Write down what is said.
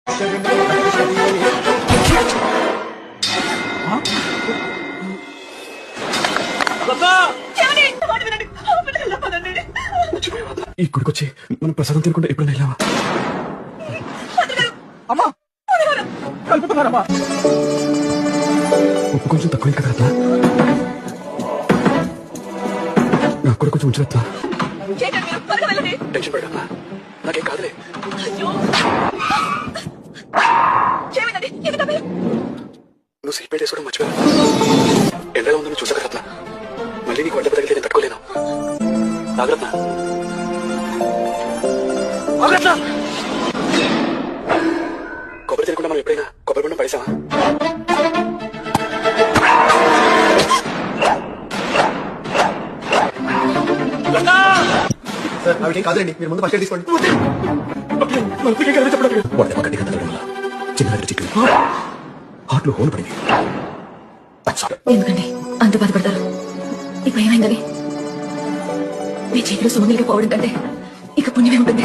ఈ గుడికొచ్చి మనం ప్రసాదం తినకుండా ఎప్పుడైనా వెళ్ళావా? అమ్మా కలుపుతున్నారమ్మా. ఉప్పు కొంచెం తక్కువ కదా రత్న, నాకు కూడా కొంచెం ఉంచు రత్న. టెన్షన్ పడక నాకేం కాదులే. నువ్వు సీట్ బెల్ట్ వేసుకోవడం మర్చిపోయాను. ఎండగా ఉందని చూసాక రత్న, మళ్ళీ నీకు వంట తగిలితే నేను తట్టుకోలేను. నాగరత్న కొబ్బరి తినకుండా మనం ఎప్పుడైనా కొబ్బరి బొండం పడేసావా? సార్ అవికేం కాదండి, మీరు ముందు ఫస్ట్ ఎయిడ్ తీసుకోండి. గట్టిగా తగ్గడం వల్ల చిన్న దగ్గర చిక్కు హార్ట్ లో హోల్ పడింది. ఎందుకండి అంత బాధపడతారు? ఇప్పుడు ఏమైందని? మీ చేతిలో సుమంగలిగా పోవడం కంటే ఇక పుణ్యమే ఉంటుంది.